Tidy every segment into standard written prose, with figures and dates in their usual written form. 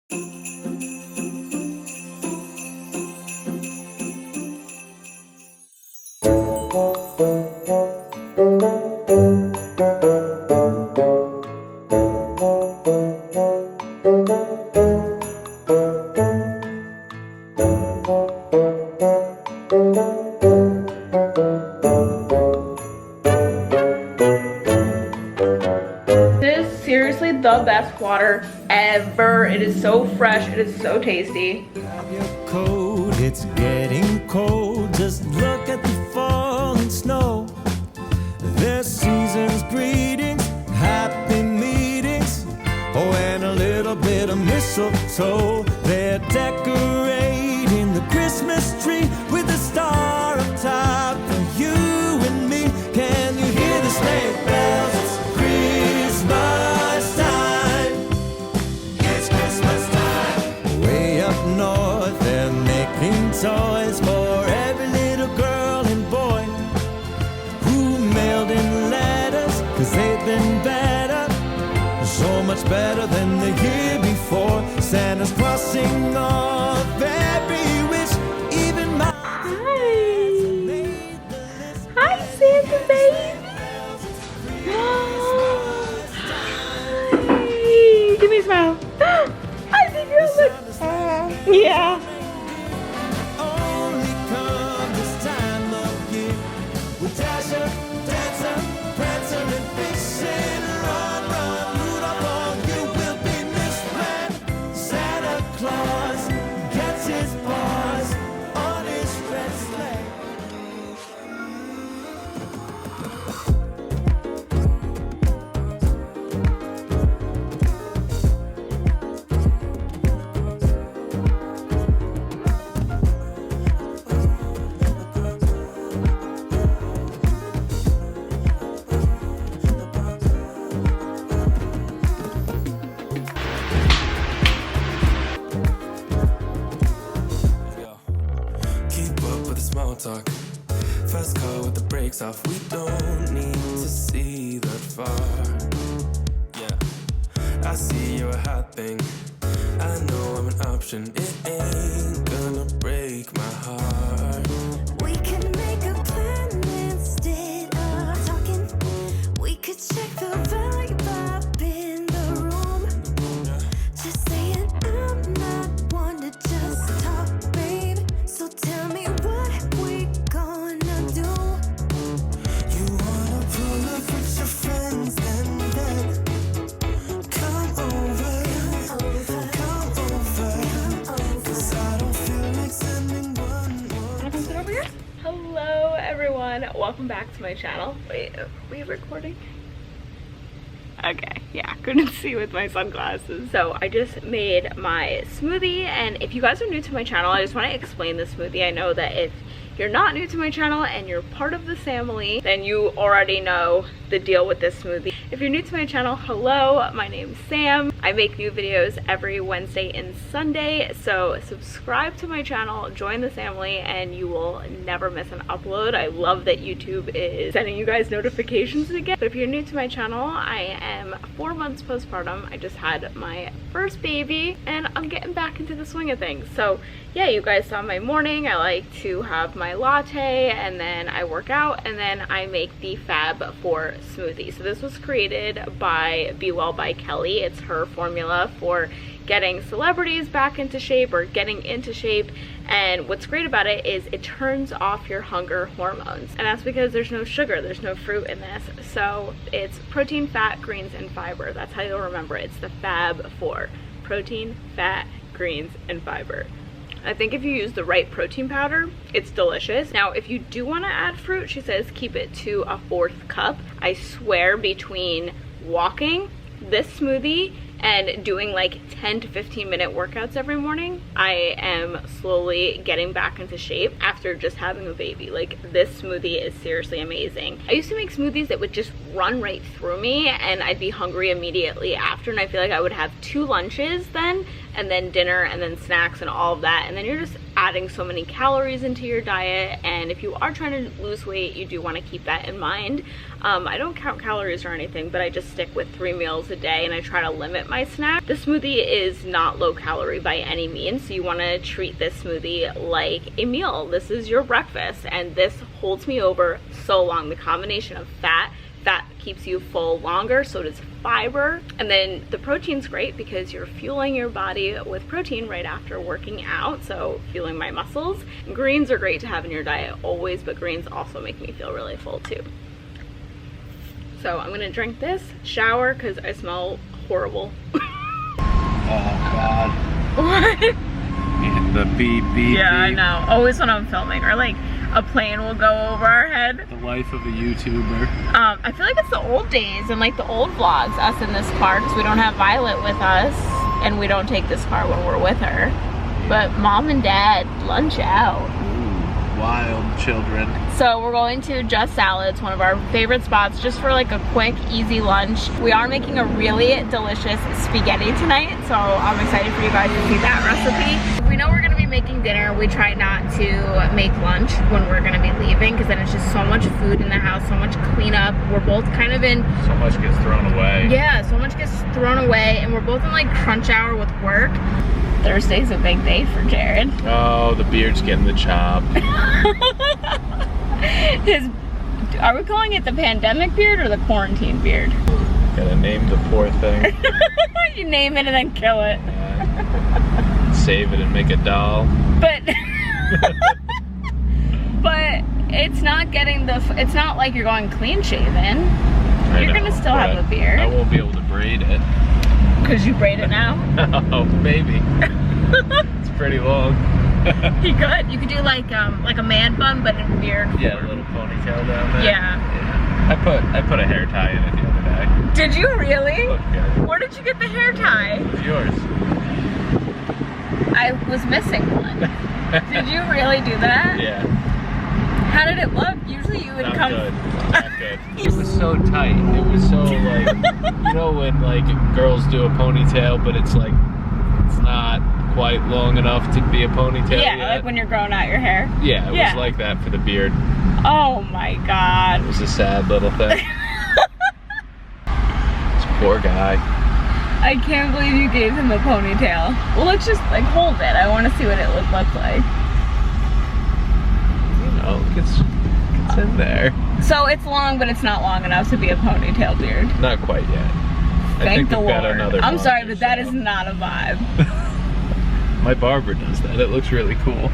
Seriously the best water ever. It is so fresh, it is so tasty. Grab your coat, it's getting cold. Just look at the falling snow. There's season's greetings, happy meetings, oh, and a little bit of mistletoe. They're decorating the Christmas tree with a star up top for you and me. Can you hear the sleigh bells? It's Christmas time. It's Christmas time. Way up north, they're making toys for every little girl and boy who mailed in letters, 'cause they've been better, so much better than the year before. Santa's crossing off every wish, even my... Hi, Santa baby. Hi. Give me a smile. I think you look. Yeah. Only come this time of year with Dasher, Dancer, Prancer, and Vixen. Run, run, Rudolph, all you will be missed when Santa Claus gets his paws on his red sleigh. Keep up with the small talk. Fast car with the brakes off. We don't need to see that far. Yeah, I see you're a hot thing. I know I'm an option. It ain't gonna break my heart. We could make a plan instead of talking. We could check the vibe up in the room. Just saying I'm not one to just talk, babe. So tell me what we gonna do. You wanna pull up with your friends and then come over, come over. 'Cause I don't feel like sending one more. Wanna come sit over here? Hello everyone, welcome back to my channel. Wait, are we recording? Okay, yeah, couldn't see with my sunglasses. So I just made my smoothie, and if you guys are new to my channel, I just want to explain the smoothie. I know that if you're not new to my channel and you're part of the family, then you already know the deal with this smoothie. If you're new to my channel, hello, my name's Sam. I make new videos every Wednesday and Sunday, so subscribe to my channel, join the family, and you will never miss an upload. I love that YouTube is sending you guys notifications again. But if you're new to my channel, I am 4 months postpartum. I just had my first baby, and I'm getting back into the swing of things. So yeah, you guys saw my morning. I like to have my latte, and then I work out, and then I make the Fab 4 smoothie. So this was created by Be Well by Kelly. It's her formula for getting celebrities back into shape or getting into shape, and what's great about it is it turns off your hunger hormones, and that's because there's no sugar, there's no fruit in this. So it's protein, fat, greens, and fiber. That's how you'll remember it. It's the Fab 4: protein, fat, greens, and fiber. I think if you use the right protein powder, it's delicious. Now, if you do want to add fruit, she says keep it to a 1/4 cup. I swear, between walking, this smoothie, and doing like 10 to 15 minute workouts every morning, I am slowly getting back into shape after just having a baby. Like, this smoothie is seriously amazing. I used to make smoothies that would just run right through me and I'd be hungry immediately after, and I feel like I would have 2 lunches then, and then dinner, and then snacks and all of that, and then you're just adding so many calories into your diet. And if you are trying to lose weight, you do want to keep that in mind. I don't count calories or anything, but I just stick with 3 meals a day, and I try to limit my snack. This smoothie is not low calorie by any means, so you want to treat this smoothie like a meal. This is your breakfast, and this holds me over so long. The combination of fat keeps you full longer, so does fiber, and then the protein's great because you're fueling your body with protein right after working out, so fueling my muscles. Greens are great to have in your diet always, but greens also make me feel really full too. So I'm gonna drink this, shower, because I smell horrible. Oh God. What? The beep beep. Yeah, I beep. know. Always when I'm filming, or like a plane will go over our head. The life of a YouTuber. I feel like it's the old days and like the old vlogs, us in this car, because we don't have Violet with us, and we don't take this car when we're with her. But mom and dad lunch out. Ooh, wild children. So we're going to Just Salads, one of our favorite spots, just for like a quick, easy lunch. We are making a really delicious spaghetti tonight, so I'm excited for you guys to see that recipe. We know we're gonna be making dinner. We try not to make lunch when we're gonna be leaving, because then it's just so much food in the house, so much cleanup. We're both kind of in... So much gets thrown away. Yeah, so much gets thrown away, and we're both in like crunch hour with work. Thursday's a big day for Jared. Oh, the beard's getting the chop. Are we calling it the pandemic beard or the quarantine beard? Gotta name the poor thing. You name it and then kill it. Save it and make a doll. But but it's not getting the, it's not like you're going clean shaven. You're gonna still have a beard. I won't be able to braid it. Because you braid it now? Oh, maybe. It's pretty long. You could. You could do like a man bun, but in beard. Yeah, a little ponytail down there. Yeah. I put a hair tie in it the other day. Did you really? Looked good. Where did you get the hair tie? It's yours. I was missing one. Did you really do that? Yeah. How did it look? Usually you would Not come. good. Not good. It was so tight. It was so like, you know when like girls do a ponytail, but it's like, it's not quite long enough to be a ponytail Yeah, yet. like when you're growing out your hair. Yeah, it was like that for the beard. Oh my God. It was a sad little thing. This poor guy. I can't believe you gave him a ponytail. Well, let's just like hold it. I want to see what it looks like. You know, it's in there. So it's long, but it's not long enough to be a ponytail beard. Not quite yet. I Thank think the we've got Lord. another I'm month sorry, or but that so. is not a vibe. My barber does that. It looks really cool.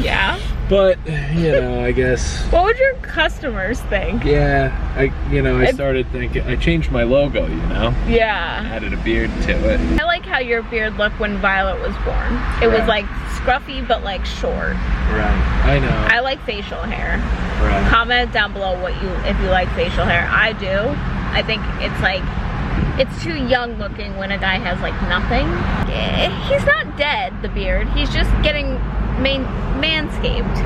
Yeah? But, you know, I guess. What would your customers think? Yeah, I started thinking, I changed my logo, you know? Yeah. Added a beard to it. I like how your beard looked when Violet was born. It was Right. like scruffy, but like short. Right, I know. I like facial hair. Right. Comment down below if you like facial hair. I do. I think it's like, it's too young looking when a guy has like nothing. He's not dead, the beard. He's just getting manscaped.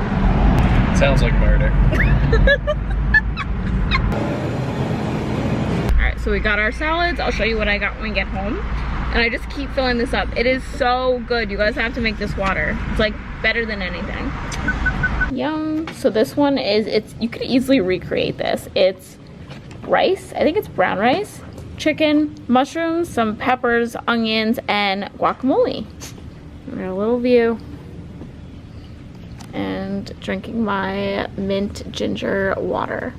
Sounds like murder. Alright, so we got our salads. I'll show you what I got when we get home. And I just keep filling this up. It is so good. You guys have to make this water. It's like better than anything. Yum. So this one is, you could easily recreate this. It's rice. I think it's brown rice. Chicken, mushrooms, some peppers, onions, and guacamole. And a little view. And drinking my mint ginger water.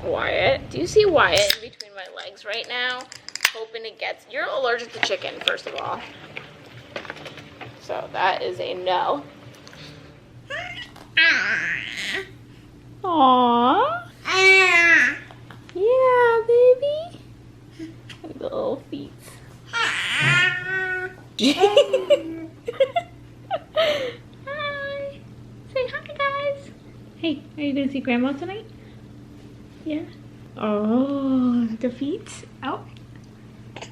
Wyatt, do you see Wyatt in between my legs right now? Hoping it gets, you're allergic to chicken, first of all. So that is a no. Aww. Yeah, baby. The little feet. Hi. Say hi, guys. Hey, are you gonna see Grandma tonight? Yeah. Oh, the feet out.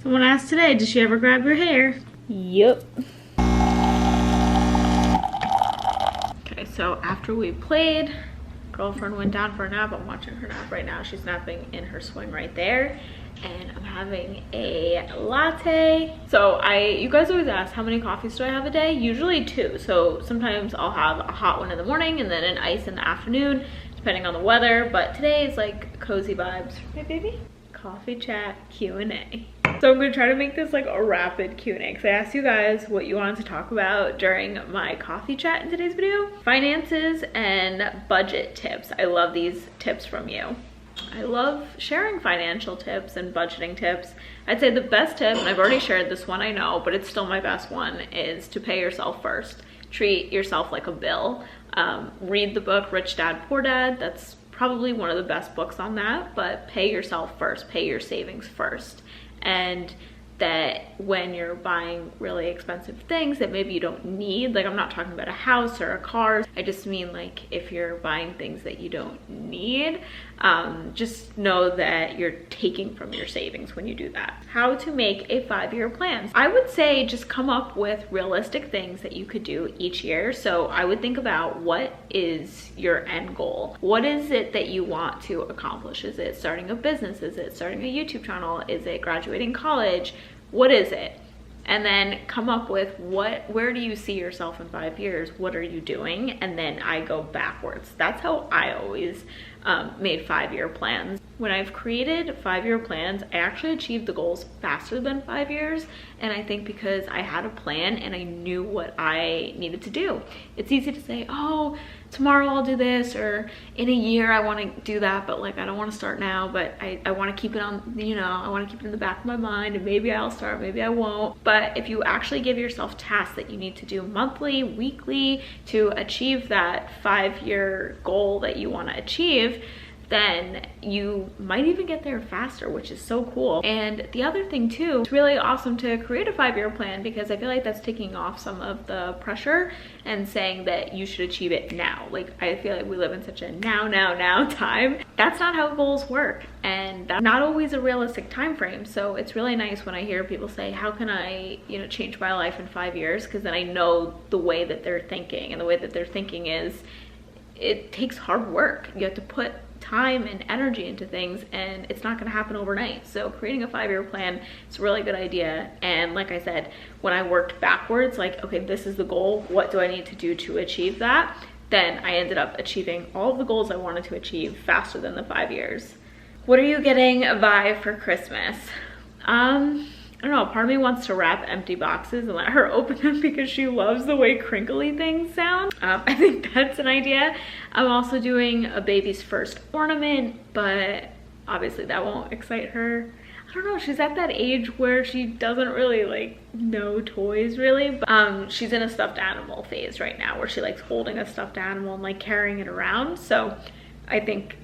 Someone asked today, did she ever grab your hair? Yup. Okay, so after we played, girlfriend went down for a nap. I'm watching her nap right now. She's napping in her swing right there. and I'm having a latte. So you guys always ask how many coffees do I have a day? Usually 2. So sometimes I'll have a hot one in the morning and then an ice in the afternoon, depending on the weather. But today is like cozy vibes for my baby. Coffee chat Q&A. So I'm gonna try to make this like a rapid Q&A because I asked you guys what you wanted to talk about during my coffee chat in today's video. Finances and budget tips. I love these tips from you. I love sharing financial tips and budgeting tips. I'd say the best tip, and I've already shared this one, I know, but it's still my best one, is to pay yourself first. Treat yourself like a bill. Read the book Rich Dad Poor Dad. That's probably one of the best books on that, but pay yourself first, pay your savings first. And that when you're buying really expensive things that maybe you don't need, like I'm not talking about a house or a car, I just mean like if you're buying things that you don't need, just know that you're taking from your savings when you do that. How to make a 5-year plan. I would say just come up with realistic things that you could do each year. So I would think about what is your end goal? What is it that you want to accomplish? Is it starting a business? Is it starting a YouTube channel? Is it graduating college? What is it? And then come up with where do you see yourself in 5 years? What are you doing? And then I go backwards. That's how I always made 5-year plans. When I've created 5-year plans, I actually achieved the goals faster than 5 years. And I think because I had a plan and I knew what I needed to do. It's easy to say, oh, tomorrow I'll do this, or in a year I want to do that, but like I don't want to start now, but I want to keep it on, you know, I want to keep it in the back of my mind, and maybe I'll start, maybe I won't. But if you actually give yourself tasks that you need to do monthly, weekly to achieve that 5-year goal that you want to achieve, then you might even get there faster, which is so cool. And the other thing too, it's really awesome to create a 5-year plan because I feel like that's taking off some of the pressure and saying that you should achieve it now. Like I feel like we live in such a now time. That's not how goals work, and that's not always a realistic time frame. So it's really nice when I hear people say, how can I, you know, change my life in 5 years? Because then I know the way that they're thinking, and the way that they're thinking is it takes hard work. You have to put time and energy into things, and it's not going to happen overnight. So creating a 5-year plan is a really good idea. And like I said, when I worked backwards, like, okay, this is the goal, what do I need to do to achieve that? Then I ended up achieving all of the goals I wanted to achieve faster than the 5 years. What are you getting by for Christmas? I don't know, part of me wants to wrap empty boxes and let her open them because she loves the way crinkly things sound. I think that's an idea. I'm also doing a baby's first ornament, but obviously that won't excite her. I don't know, she's at that age where she doesn't really like know toys really, but she's in a stuffed animal phase right now where she likes holding a stuffed animal and like carrying it around. So I think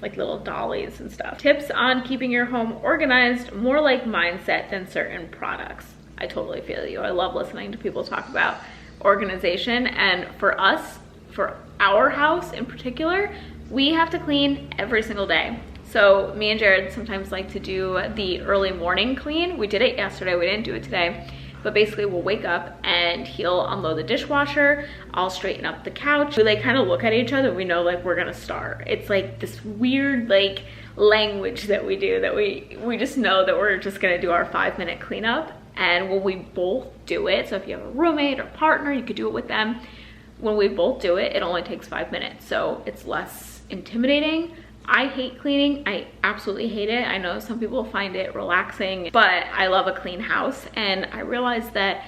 like little dollies and stuff. Tips on keeping your home organized, more like mindset than certain products. I totally feel you. I love listening to people talk about organization. And for us, for our house in particular, we have to clean every single day. So me and Jared sometimes like to do the early morning clean. We did it yesterday, we didn't do it today. But basically we'll wake up and he'll unload the dishwasher, I'll straighten up the couch. We like kind of look at each other, we know like we're gonna start. It's like this weird like language that we do, that we just know that we're just gonna do our 5-minute cleanup. And when we both do it, so if you have a roommate or partner, you could do it with them. When we both do it, it only takes 5 minutes, so it's less intimidating. I hate cleaning. I absolutely hate it. I know some people find it relaxing, but I love a clean house. And I realized that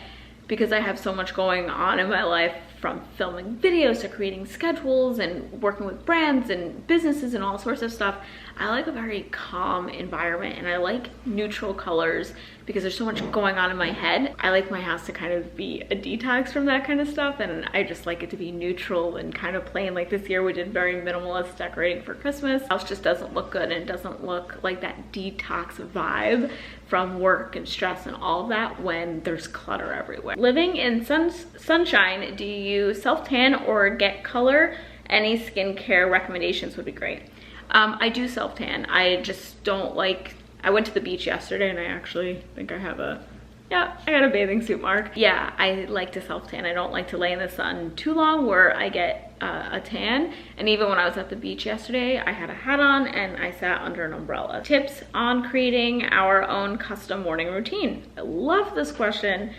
because I have so much going on in my life, from filming videos to creating schedules and working with brands and businesses and all sorts of stuff, I like a very calm environment, and I like neutral colors because there's so much going on in my head. I like my house to kind of be a detox from that kind of stuff, and I just like it to be neutral and kind of plain. Like this year we did very minimalist decorating for Christmas. The house just doesn't look good, and it doesn't look like that detox vibe from work and stress and all of that when there's clutter everywhere. Living in sunshine, do you self-tan or get color? Any skincare recommendations would be great. I do self-tan. I just don't like, I went to the beach yesterday and I actually think I have a Yeah, I got a bathing suit mark. Yeah, I like to self-tan. I don't like to lay in the sun too long where I get a tan. And even when I was at the beach yesterday, I had a hat on and I sat under an umbrella. Tips on creating our own custom morning routine. I love this question.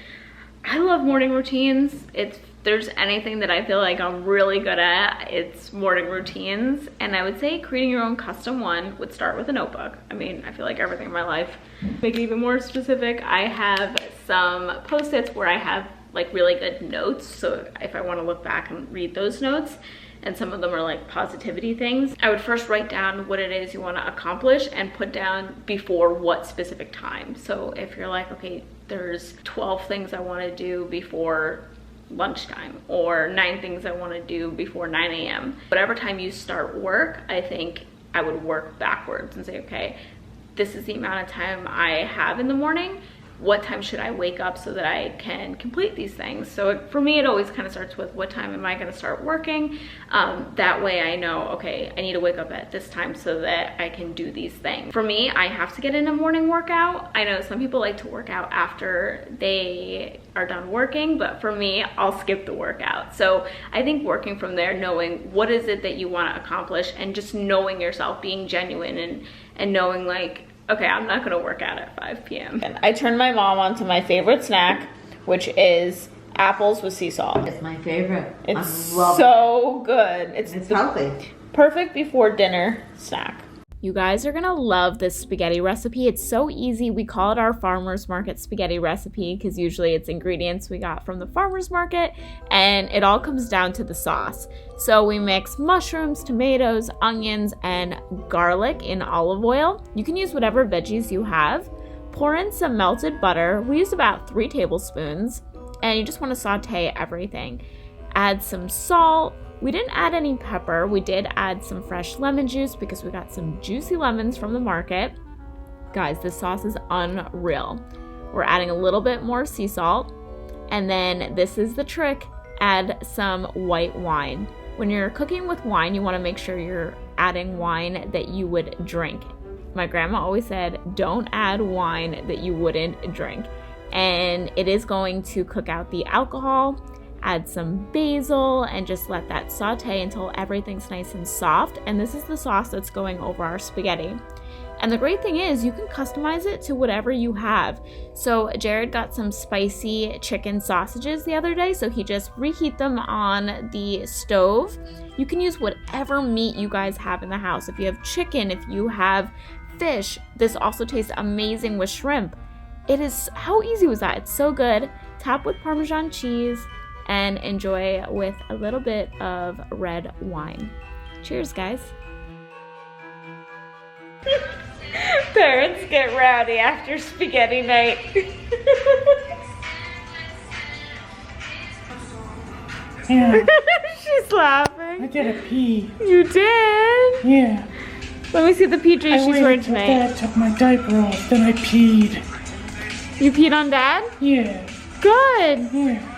I love morning routines. If there's anything that I feel like I'm really good at, it's morning routines. And I would say creating your own custom one would start with a notebook. I mean, I feel like everything in my life. Make it even more specific, I have some post-its where I have like really good notes. So if I want to look back and read those notes, and some of them are like positivity things, I would first write down what it is you want to accomplish and put down before what specific time. So if you're like, okay, there's 12 things I want to do before lunchtime, or 9 things I want to do before 9 a.m. Whatever time you start work, I think I would work backwards and say, okay, this is the amount of time I have in the morning. What time should I wake up so that I can complete these things? So for me, it always kind of starts with what time am I going to start working? That way I know, okay, I need to wake up at this time so that I can do these things. For me, I have to get in a morning workout. I know some people like to work out after they are done working, but for me, I'll skip the workout. So I think working from there, knowing what is it that you want to accomplish, and just knowing yourself, being genuine and knowing like, okay, I'm not gonna work out at 5 p.m. And I turned my mom on to my favorite snack, which is apples with sea salt. It's my favorite. It's so good. It's healthy. Perfect before dinner snack. You guys are gonna love this spaghetti recipe. It's so easy. We call it our farmer's market spaghetti recipe because usually it's ingredients we got from the farmer's market, and it all comes down to the sauce. So we mix mushrooms, tomatoes, onions, and garlic in olive oil. You can use whatever veggies you have. Pour in some melted butter. We use about 3 tablespoons, and you just want to saute everything. Add some salt. We didn't add any pepper. We did add some fresh lemon juice because we got some juicy lemons from the market. Guys, this sauce is unreal. We're adding a little bit more sea salt. And then this is the trick, add some white wine. When you're cooking with wine, you want to make sure you're adding wine that you would drink. My grandma always said, don't add wine that you wouldn't drink. And it is going to cook out the alcohol. Add some basil and just let that saute until everything's nice and soft. And this is the sauce that's going over our spaghetti. And the great thing is you can customize it to whatever you have. So Jared got some spicy chicken sausages the other day, so he just reheat them on the stove. You can use whatever meat you guys have in the house. If you have chicken, if you have fish, this also tastes amazing with shrimp. It is, how easy was that? It's so good. Top with Parmesan cheese and enjoy with a little bit of red wine. Cheers, guys. Parents get rowdy after spaghetti night. Yeah, She's laughing. I did a pee. You did? Yeah. Let me see the PJ she's wearing waited till tonight. Dad took my diaper off, then I peed. You peed on Dad? Yeah. Good. Yeah.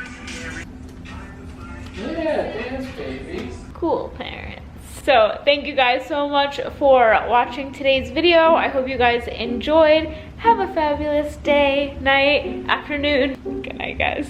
Yeah, dance, baby. Cool parents. So thank you guys so much for watching today's video. I hope you guys enjoyed. Have a fabulous day, night, afternoon. Good night, guys.